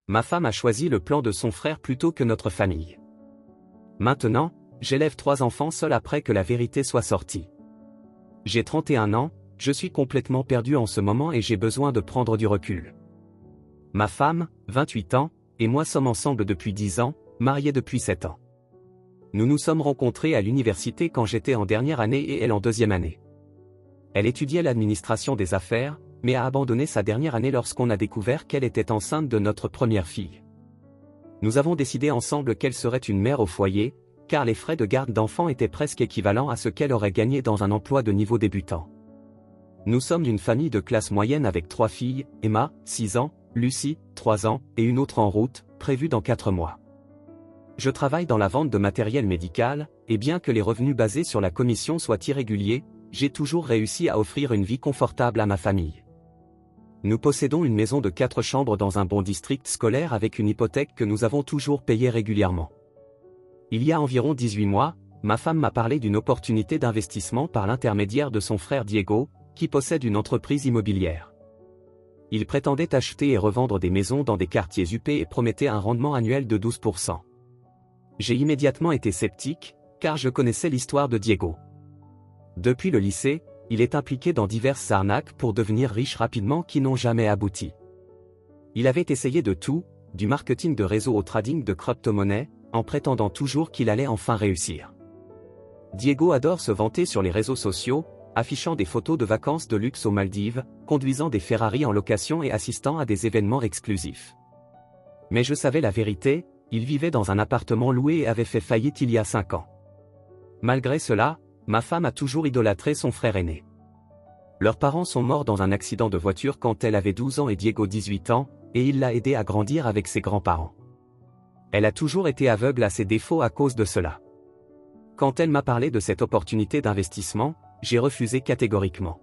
Ma femme a choisi le plan de son frère plutôt que notre famille. Maintenant, j'élève 3 enfants seul après que la vérité soit sortie. J'ai 31 ans, je suis complètement perdu en ce moment et j'ai besoin de prendre du recul. Ma femme, 28 ans, et moi sommes ensemble depuis 10 ans, mariés depuis 7 ans. Nous nous sommes rencontrés à l'université quand j'étais en dernière année et elle en deuxième année. Elle étudiait l'administration des affaires, mais a abandonné sa dernière année lorsqu'on a découvert qu'elle était enceinte de notre première fille. Nous avons décidé ensemble qu'elle serait une mère au foyer, car les frais de garde d'enfants étaient presque équivalents à ce qu'elle aurait gagné dans un emploi de niveau débutant. Nous sommes d'une famille de classe moyenne avec 3 filles, Emma, 6 ans, Lucie, 3 ans, et une autre en route, prévue dans 4 mois. Je travaille dans la vente de matériel médical, et bien que les revenus basés sur la commission soient irréguliers, j'ai toujours réussi à offrir une vie confortable à ma famille. Nous possédons une maison de 4 chambres dans un bon district scolaire avec une hypothèque que nous avons toujours payée régulièrement. Il y a environ 18 mois, ma femme m'a parlé d'une opportunité d'investissement par l'intermédiaire de son frère Diego, qui possède une entreprise immobilière. Il prétendait acheter et revendre des maisons dans des quartiers huppés et promettait un rendement annuel de 12%. J'ai immédiatement été sceptique, car je connaissais l'histoire de Diego. Depuis le lycée, il est impliqué dans diverses arnaques pour devenir riche rapidement qui n'ont jamais abouti. Il avait essayé de tout, du marketing de réseau au trading de crypto-monnaies, en prétendant toujours qu'il allait enfin réussir. Diego adore se vanter sur les réseaux sociaux, affichant des photos de vacances de luxe aux Maldives, conduisant des Ferrari en location et assistant à des événements exclusifs. Mais je savais la vérité, il vivait dans un appartement loué et avait fait faillite il y a 5 ans. Malgré cela, ma femme a toujours idolâtré son frère aîné. Leurs parents sont morts dans un accident de voiture quand elle avait 12 ans et Diego 18 ans, et il l'a aidé à grandir avec ses grands-parents. Elle a toujours été aveugle à ses défauts à cause de cela. Quand elle m'a parlé de cette opportunité d'investissement, j'ai refusé catégoriquement.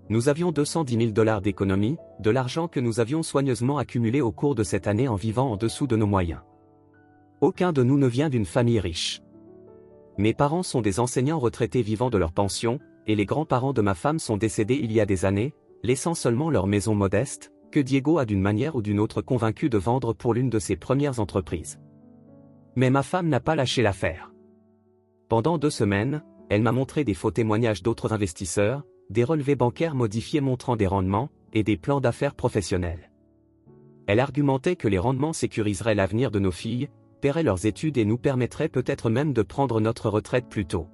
Nous avions 210 000 $ d'économie, de l'argent que nous avions soigneusement accumulé au cours de cette année en vivant en dessous de nos moyens. Aucun de nous ne vient d'une famille riche. Mes parents sont des enseignants retraités vivant de leur pension, et les grands-parents de ma femme sont décédés il y a des années, laissant seulement leur maison modeste, que Diego a d'une manière ou d'une autre convaincu de vendre pour l'une de ses premières entreprises. Mais ma femme n'a pas lâché l'affaire. Pendant 2 semaines, elle m'a montré des faux témoignages d'autres investisseurs, des relevés bancaires modifiés montrant des rendements, et des plans d'affaires professionnels. Elle argumentait que les rendements sécuriseraient l'avenir de nos filles, paieraient leurs études et nous permettraient peut-être même de prendre notre retraite plus tôt.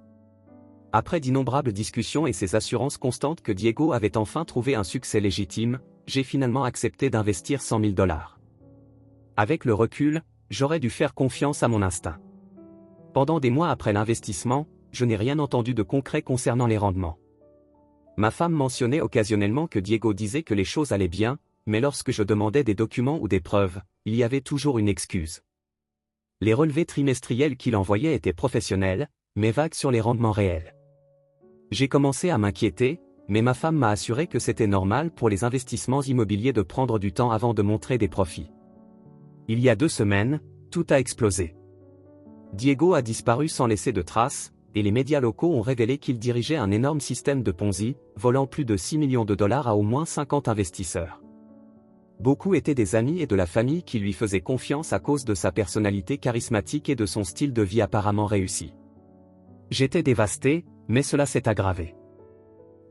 Après d'innombrables discussions et ces assurances constantes que Diego avait enfin trouvé un succès légitime, j'ai finalement accepté d'investir 100 000 $. Avec le recul, j'aurais dû faire confiance à mon instinct. Pendant des mois après l'investissement, je n'ai rien entendu de concret concernant les rendements. Ma femme mentionnait occasionnellement que Diego disait que les choses allaient bien, mais lorsque je demandais des documents ou des preuves, il y avait toujours une excuse. Les relevés trimestriels qu'il envoyait étaient professionnels, mais vagues sur les rendements réels. J'ai commencé à m'inquiéter, mais ma femme m'a assuré que c'était normal pour les investissements immobiliers de prendre du temps avant de montrer des profits. Il y a 2 semaines, tout a explosé. Diego a disparu sans laisser de traces, et les médias locaux ont révélé qu'il dirigeait un énorme système de Ponzi, volant plus de 6 millions de $ à au moins 50 investisseurs. Beaucoup étaient des amis et de la famille qui lui faisaient confiance à cause de sa personnalité charismatique et de son style de vie apparemment réussi. J'étais dévasté, mais cela s'est aggravé.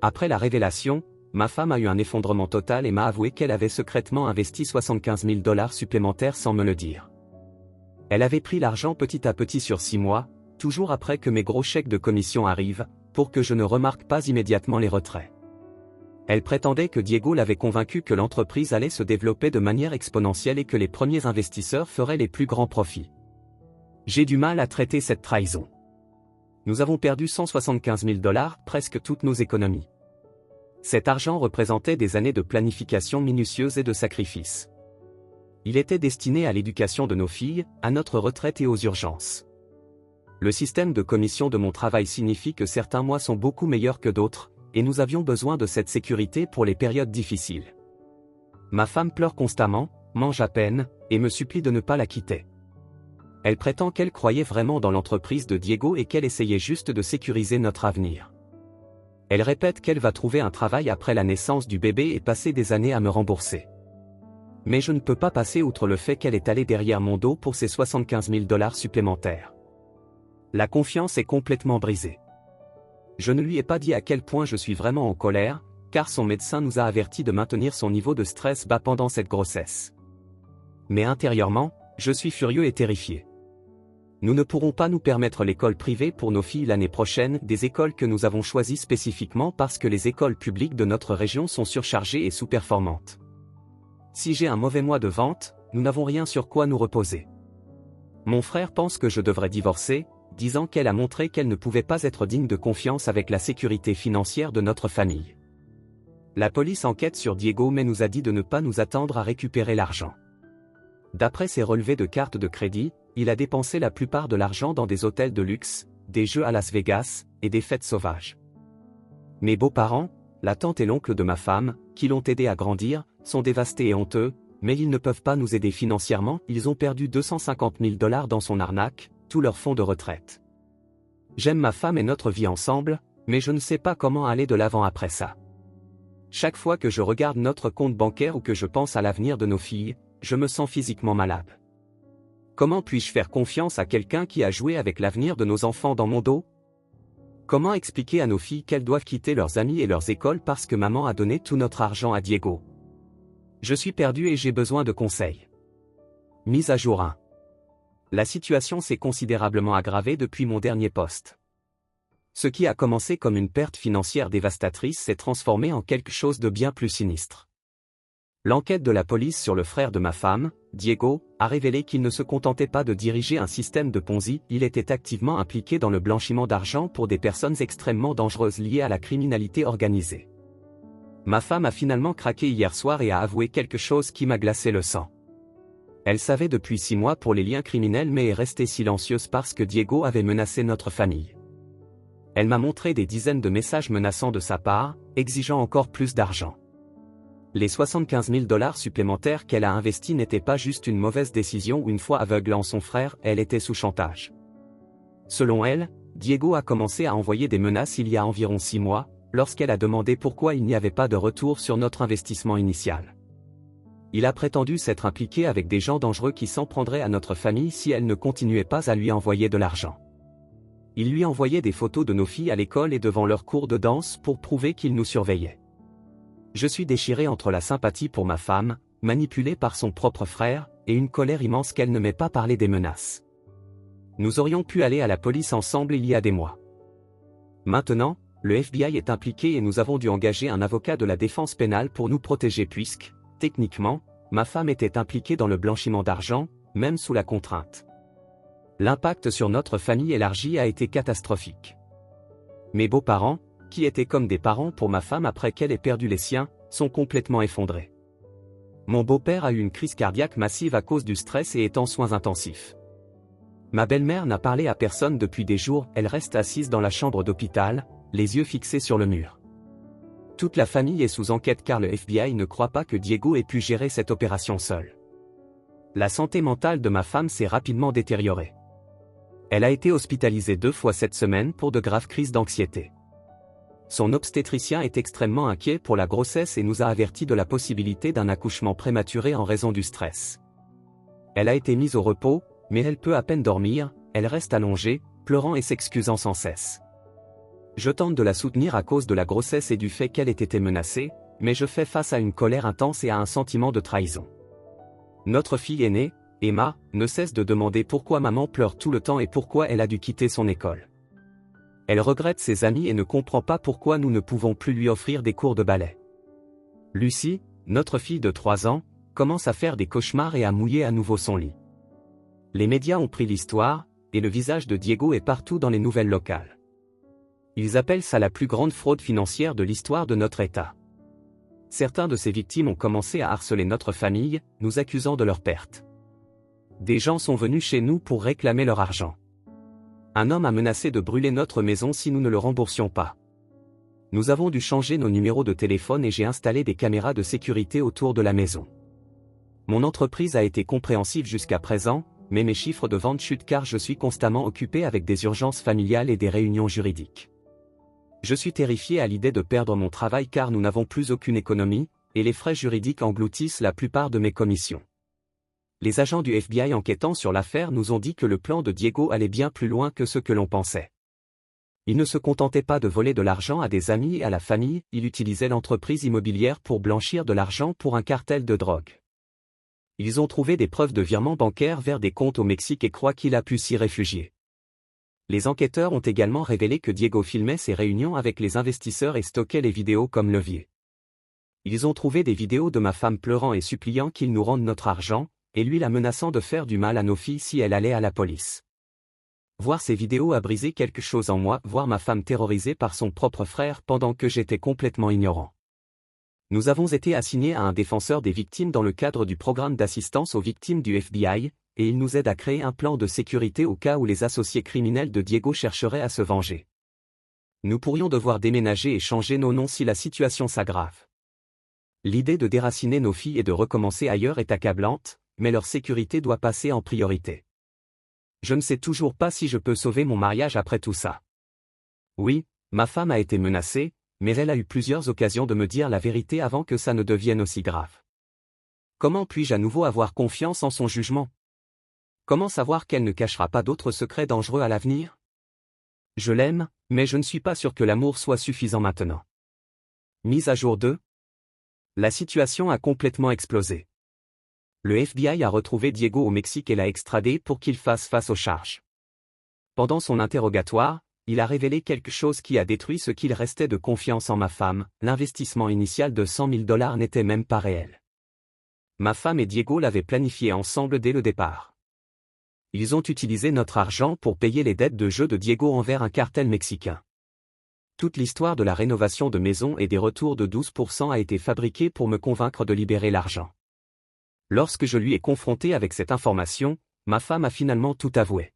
Après la révélation, ma femme a eu un effondrement total et m'a avoué qu'elle avait secrètement investi 75 000 $ supplémentaires sans me le dire. Elle avait pris l'argent petit à petit sur 6 mois, toujours après que mes gros chèques de commission arrivent, pour que je ne remarque pas immédiatement les retraits. Elle prétendait que Diego l'avait convaincu que l'entreprise allait se développer de manière exponentielle et que les premiers investisseurs feraient les plus grands profits. J'ai du mal à traiter cette trahison. Nous avons perdu 175 000 $, presque toutes nos économies. Cet argent représentait des années de planification minutieuse et de sacrifice. Il était destiné à l'éducation de nos filles, à notre retraite et aux urgences. Le système de commission de mon travail signifie que certains mois sont beaucoup meilleurs que d'autres, et nous avions besoin de cette sécurité pour les périodes difficiles. Ma femme pleure constamment, mange à peine, et me supplie de ne pas la quitter. Elle prétend qu'elle croyait vraiment dans l'entreprise de Diego et qu'elle essayait juste de sécuriser notre avenir. Elle répète qu'elle va trouver un travail après la naissance du bébé et passer des années à me rembourser. Mais je ne peux pas passer outre le fait qu'elle est allée derrière mon dos pour ses 75 000 $ supplémentaires. La confiance est complètement brisée. Je ne lui ai pas dit à quel point je suis vraiment en colère, car son médecin nous a avertis de maintenir son niveau de stress bas pendant cette grossesse. Mais intérieurement, je suis furieux et terrifié. Nous ne pourrons pas nous permettre l'école privée pour nos filles l'année prochaine, des écoles que nous avons choisies spécifiquement parce que les écoles publiques de notre région sont surchargées et sous-performantes. Si j'ai un mauvais mois de vente, nous n'avons rien sur quoi nous reposer. Mon frère pense que je devrais divorcer, disant qu'elle a montré qu'elle ne pouvait pas être digne de confiance avec la sécurité financière de notre famille. La police enquête sur Diego mais nous a dit de ne pas nous attendre à récupérer l'argent. D'après ses relevés de carte de crédit, il a dépensé la plupart de l'argent dans des hôtels de luxe, des jeux à Las Vegas, et des fêtes sauvages. Mes beaux-parents, la tante et l'oncle de ma femme, qui l'ont aidé à grandir, sont dévastés et honteux, mais ils ne peuvent pas nous aider financièrement, ils ont perdu 250 000 $ dans son arnaque, tous leurs fonds de retraite. J'aime ma femme et notre vie ensemble, mais je ne sais pas comment aller de l'avant après ça. Chaque fois que je regarde notre compte bancaire ou que je pense à l'avenir de nos filles, je me sens physiquement malade. Comment puis-je faire confiance à quelqu'un qui a joué avec l'avenir de nos enfants dans mon dos? Comment expliquer à nos filles qu'elles doivent quitter leurs amis et leurs écoles parce que maman a donné tout notre argent à Diego? Je suis perdu et j'ai besoin de conseils. Mise à jour 1. La situation s'est considérablement aggravée depuis mon dernier post. Ce qui a commencé comme une perte financière dévastatrice s'est transformé en quelque chose de bien plus sinistre. L'enquête de la police sur le frère de ma femme, Diego, a révélé qu'il ne se contentait pas de diriger un système de Ponzi, il était activement impliqué dans le blanchiment d'argent pour des personnes extrêmement dangereuses liées à la criminalité organisée. Ma femme a finalement craqué hier soir et a avoué quelque chose qui m'a glacé le sang. Elle savait depuis 6 mois pour les liens criminels mais est restée silencieuse parce que Diego avait menacé notre famille. Elle m'a montré des dizaines de messages menaçants de sa part, exigeant encore plus d'argent. Les 75 000 $ supplémentaires qu'elle a investis n'étaient pas juste une mauvaise décision ou une foi aveugle en son frère, elle était sous chantage. Selon elle, Diego a commencé à envoyer des menaces il y a environ 6 mois, lorsqu'elle a demandé pourquoi il n'y avait pas de retour sur notre investissement initial. Il a prétendu s'être impliqué avec des gens dangereux qui s'en prendraient à notre famille si elle ne continuait pas à lui envoyer de l'argent. Il lui envoyait des photos de nos filles à l'école et devant leurs cours de danse pour prouver qu'il nous surveillait. Je suis déchiré entre la sympathie pour ma femme, manipulée par son propre frère, et une colère immense qu'elle ne m'ait pas parlé des menaces. Nous aurions pu aller à la police ensemble il y a des mois. Maintenant, le FBI est impliqué et nous avons dû engager un avocat de la défense pénale pour nous protéger puisque, techniquement, ma femme était impliquée dans le blanchiment d'argent, même sous la contrainte. L'impact sur notre famille élargie a été catastrophique. Mes beaux-parents, qui étaient comme des parents pour ma femme après qu'elle ait perdu les siens, sont complètement effondrés. Mon beau-père a eu une crise cardiaque massive à cause du stress et est en soins intensifs. Ma belle-mère n'a parlé à personne depuis des jours, elle reste assise dans la chambre d'hôpital, les yeux fixés sur le mur. Toute la famille est sous enquête car le FBI ne croit pas que Diego ait pu gérer cette opération seul. La santé mentale de ma femme s'est rapidement détériorée. Elle a été hospitalisée 2 fois cette semaine pour de graves crises d'anxiété. Son obstétricien est extrêmement inquiet pour la grossesse et nous a avertis de la possibilité d'un accouchement prématuré en raison du stress. Elle a été mise au repos, mais elle peut à peine dormir, elle reste allongée, pleurant et s'excusant sans cesse. Je tente de la soutenir à cause de la grossesse et du fait qu'elle ait été menacée, mais je fais face à une colère intense et à un sentiment de trahison. Notre fille aînée, Emma, ne cesse de demander pourquoi maman pleure tout le temps et pourquoi elle a dû quitter son école. Elle regrette ses amis et ne comprend pas pourquoi nous ne pouvons plus lui offrir des cours de ballet. Lucie, notre fille de 3 ans, commence à faire des cauchemars et à mouiller à nouveau son lit. Les médias ont pris l'histoire, et le visage de Diego est partout dans les nouvelles locales. Ils appellent ça la plus grande fraude financière de l'histoire de notre État. Certains de ces victimes ont commencé à harceler notre famille, nous accusant de leur perte. Des gens sont venus chez nous pour réclamer leur argent. Un homme a menacé de brûler notre maison si nous ne le remboursions pas. Nous avons dû changer nos numéros de téléphone et j'ai installé des caméras de sécurité autour de la maison. Mon entreprise a été compréhensive jusqu'à présent, mais mes chiffres de vente chutent car je suis constamment occupé avec des urgences familiales et des réunions juridiques. Je suis terrifié à l'idée de perdre mon travail car nous n'avons plus aucune économie, et les frais juridiques engloutissent la plupart de mes commissions. Les agents du FBI enquêtant sur l'affaire nous ont dit que le plan de Diego allait bien plus loin que ce que l'on pensait. Il ne se contentait pas de voler de l'argent à des amis et à la famille, il utilisait l'entreprise immobilière pour blanchir de l'argent pour un cartel de drogue. Ils ont trouvé des preuves de virements bancaires vers des comptes au Mexique et croient qu'il a pu s'y réfugier. Les enquêteurs ont également révélé que Diego filmait ses réunions avec les investisseurs et stockait les vidéos comme levier. Ils ont trouvé des vidéos de ma femme pleurant et suppliant qu'il nous rende notre argent, et lui la menaçant de faire du mal à nos filles si elle allait à la police. Voir ces vidéos a brisé quelque chose en moi, voir ma femme terrorisée par son propre frère pendant que j'étais complètement ignorant. Nous avons été assignés à un défenseur des victimes dans le cadre du programme d'assistance aux victimes du FBI, et il nous aide à créer un plan de sécurité au cas où les associés criminels de Diego chercheraient à se venger. Nous pourrions devoir déménager et changer nos noms si la situation s'aggrave. L'idée de déraciner nos filles et de recommencer ailleurs est accablante, mais leur sécurité doit passer en priorité. Je ne sais toujours pas si je peux sauver mon mariage après tout ça. Oui, ma femme a été menacée, mais elle a eu plusieurs occasions de me dire la vérité avant que ça ne devienne aussi grave. Comment puis-je à nouveau avoir confiance en son jugement? Comment savoir qu'elle ne cachera pas d'autres secrets dangereux à l'avenir? Je l'aime, mais je ne suis pas sûr que l'amour soit suffisant maintenant. Mise à jour 2. La situation a complètement explosé. Le FBI a retrouvé Diego au Mexique et l'a extradé pour qu'il fasse face aux charges. Pendant son interrogatoire, il a révélé quelque chose qui a détruit ce qu'il restait de confiance en ma femme, l'investissement initial de $100 000 n'était même pas réel. Ma femme et Diego l'avaient planifié ensemble dès le départ. Ils ont utilisé notre argent pour payer les dettes de jeu de Diego envers un cartel mexicain. Toute l'histoire de la rénovation de maison et des retours de 12% a été fabriquée pour me convaincre de libérer l'argent. Lorsque je lui ai confronté avec cette information, ma femme a finalement tout avoué.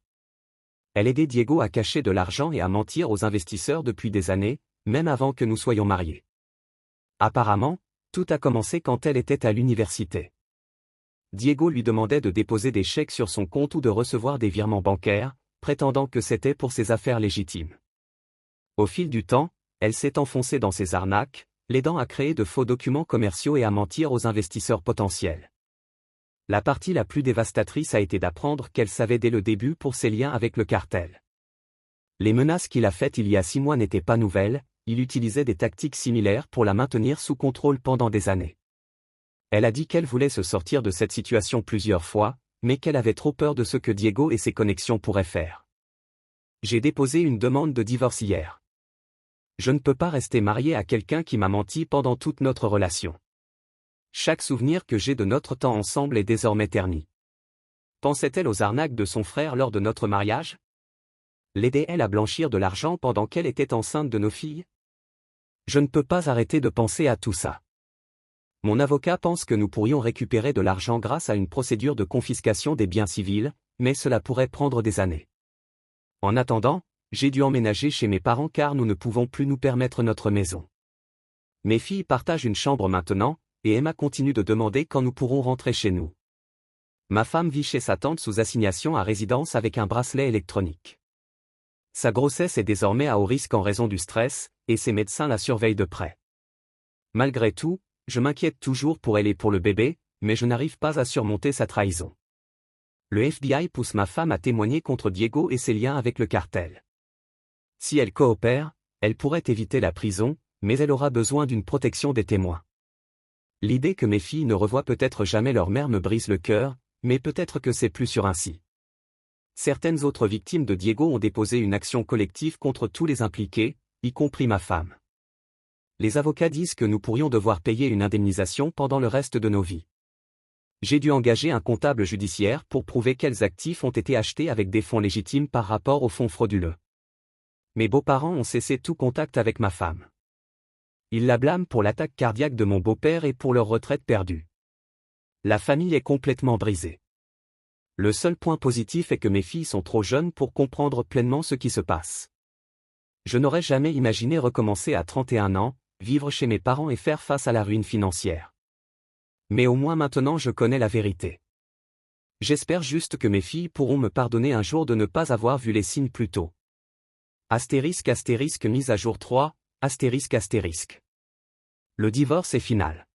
Elle aidait Diego à cacher de l'argent et à mentir aux investisseurs depuis des années, même avant que nous soyons mariés. Apparemment, tout a commencé quand elle était à l'université. Diego lui demandait de déposer des chèques sur son compte ou de recevoir des virements bancaires, prétendant que c'était pour ses affaires légitimes. Au fil du temps, elle s'est enfoncée dans ces arnaques, l'aidant à créer de faux documents commerciaux et à mentir aux investisseurs potentiels. La partie la plus dévastatrice a été d'apprendre qu'elle savait dès le début pour ses liens avec le cartel. Les menaces qu'il a faites il y a 6 mois n'étaient pas nouvelles, il utilisait des tactiques similaires pour la maintenir sous contrôle pendant des années. Elle a dit qu'elle voulait se sortir de cette situation plusieurs fois, mais qu'elle avait trop peur de ce que Diego et ses connexions pourraient faire. J'ai déposé une demande de divorce hier. Je ne peux pas rester marié à quelqu'un qui m'a menti pendant toute notre relation. Chaque souvenir que j'ai de notre temps ensemble est désormais terni. Pensait-elle aux arnaques de son frère lors de notre mariage? L'aidait-elle à blanchir de l'argent pendant qu'elle était enceinte de nos filles? Je ne peux pas arrêter de penser à tout ça. Mon avocat pense que nous pourrions récupérer de l'argent grâce à une procédure de confiscation des biens civils, mais cela pourrait prendre des années. En attendant, j'ai dû emménager chez mes parents car nous ne pouvons plus nous permettre notre maison. Mes filles partagent une chambre maintenant, et Emma continue de demander quand nous pourrons rentrer chez nous. Ma femme vit chez sa tante sous assignation à résidence avec un bracelet électronique. Sa grossesse est désormais à haut risque en raison du stress, et ses médecins la surveillent de près. Malgré tout, je m'inquiète toujours pour elle et pour le bébé, mais je n'arrive pas à surmonter sa trahison. Le FBI pousse ma femme à témoigner contre Diego et ses liens avec le cartel. Si elle coopère, elle pourrait éviter la prison, mais elle aura besoin d'une protection des témoins. L'idée que mes filles ne revoient peut-être jamais leur mère me brise le cœur, mais peut-être que c'est plus sûr ainsi. Certaines autres victimes de Diego ont déposé une action collective contre tous les impliqués, y compris ma femme. Les avocats disent que nous pourrions devoir payer une indemnisation pendant le reste de nos vies. J'ai dû engager un comptable judiciaire pour prouver quels actifs ont été achetés avec des fonds légitimes par rapport aux fonds frauduleux. Mes beaux-parents ont cessé tout contact avec ma femme. Ils la blâment pour l'attaque cardiaque de mon beau-père et pour leur retraite perdue. La famille est complètement brisée. Le seul point positif est que mes filles sont trop jeunes pour comprendre pleinement ce qui se passe. Je n'aurais jamais imaginé recommencer à 31 ans, vivre chez mes parents et faire face à la ruine financière. Mais au moins maintenant je connais la vérité. J'espère juste que mes filles pourront me pardonner un jour de ne pas avoir vu les signes plus tôt. Astérisque astérisque mise à jour 3, astérisque astérisque. Le divorce est final.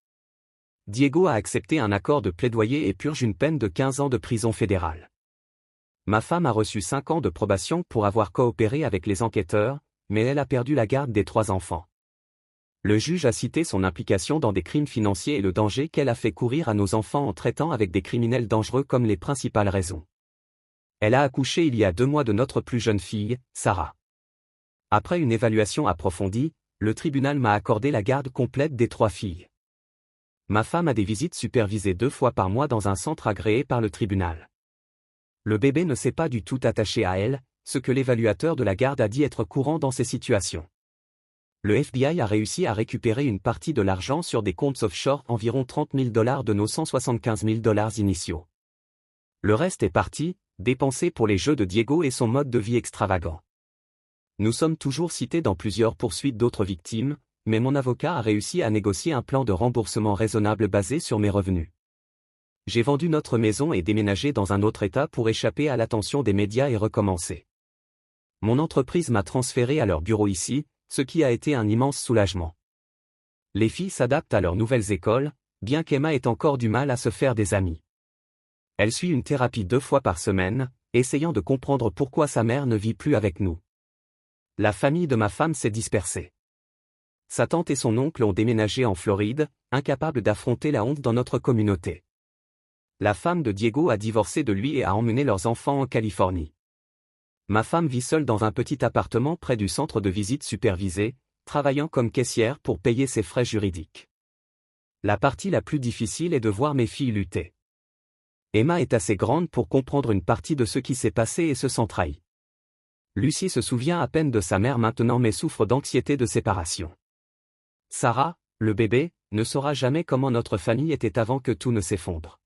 Diego a accepté un accord de plaidoyer et purge une peine de 15 ans de prison fédérale. Ma femme a reçu 5 ans de probation pour avoir coopéré avec les enquêteurs, mais elle a perdu la garde des 3 enfants. Le juge a cité son implication dans des crimes financiers et le danger qu'elle a fait courir à nos enfants en traitant avec des criminels dangereux comme les principales raisons. Elle a accouché il y a 2 mois de notre plus jeune fille, Sarah. Après une évaluation approfondie, le tribunal m'a accordé la garde complète des 3 filles. Ma femme a des visites supervisées 2 fois par mois dans un centre agréé par le tribunal. Le bébé ne s'est pas du tout attaché à elle, ce que l'évaluateur de la garde a dit être courant dans ces situations. Le FBI a réussi à récupérer une partie de l'argent sur des comptes offshore, environ $30 000 de nos $175 000 initiaux. Le reste est parti, dépensé pour les jeux de Diego et son mode de vie extravagant. Nous sommes toujours cités dans plusieurs poursuites d'autres victimes, mais mon avocat a réussi à négocier un plan de remboursement raisonnable basé sur mes revenus. J'ai vendu notre maison et déménagé dans un autre État pour échapper à l'attention des médias et recommencer. Mon entreprise m'a transféré à leur bureau ici, ce qui a été un immense soulagement. Les filles s'adaptent à leurs nouvelles écoles, bien qu'Emma ait encore du mal à se faire des amis. Elle suit une thérapie 2 fois par semaine, essayant de comprendre pourquoi sa mère ne vit plus avec nous. La famille de ma femme s'est dispersée. Sa tante et son oncle ont déménagé en Floride, incapables d'affronter la honte dans notre communauté. La femme de Diego a divorcé de lui et a emmené leurs enfants en Californie. Ma femme vit seule dans un petit appartement près du centre de visite supervisé, travaillant comme caissière pour payer ses frais juridiques. La partie la plus difficile est de voir mes filles lutter. Emma est assez grande pour comprendre une partie de ce qui s'est passé et se sent trahie. Lucie se souvient à peine de sa mère maintenant mais souffre d'anxiété de séparation. Sarah, le bébé, ne saura jamais comment notre famille était avant que tout ne s'effondre.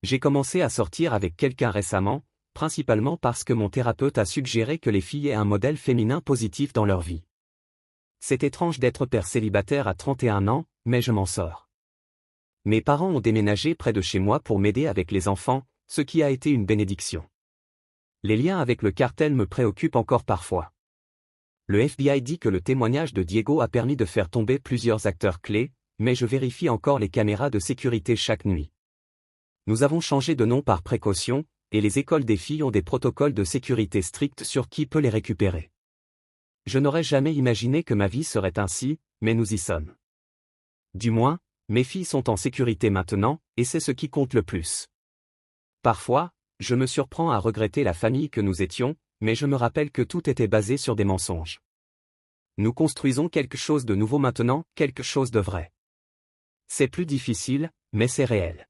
J'ai commencé à sortir avec quelqu'un récemment, principalement parce que mon thérapeute a suggéré que les filles aient un modèle féminin positif dans leur vie. C'est étrange d'être père célibataire à 31 ans, mais je m'en sors. Mes parents ont déménagé près de chez moi pour m'aider avec les enfants, ce qui a été une bénédiction. Les liens avec le cartel me préoccupent encore parfois. Le FBI dit que le témoignage de Diego a permis de faire tomber plusieurs acteurs clés, mais je vérifie encore les caméras de sécurité chaque nuit. Nous avons changé de nom par précaution, et les écoles des filles ont des protocoles de sécurité stricts sur qui peut les récupérer. Je n'aurais jamais imaginé que ma vie serait ainsi, mais nous y sommes. Du moins, mes filles sont en sécurité maintenant, et c'est ce qui compte le plus. Parfois, je me surprends à regretter la famille que nous étions, mais je me rappelle que tout était basé sur des mensonges. Nous construisons quelque chose de nouveau maintenant, quelque chose de vrai. C'est plus difficile, mais c'est réel.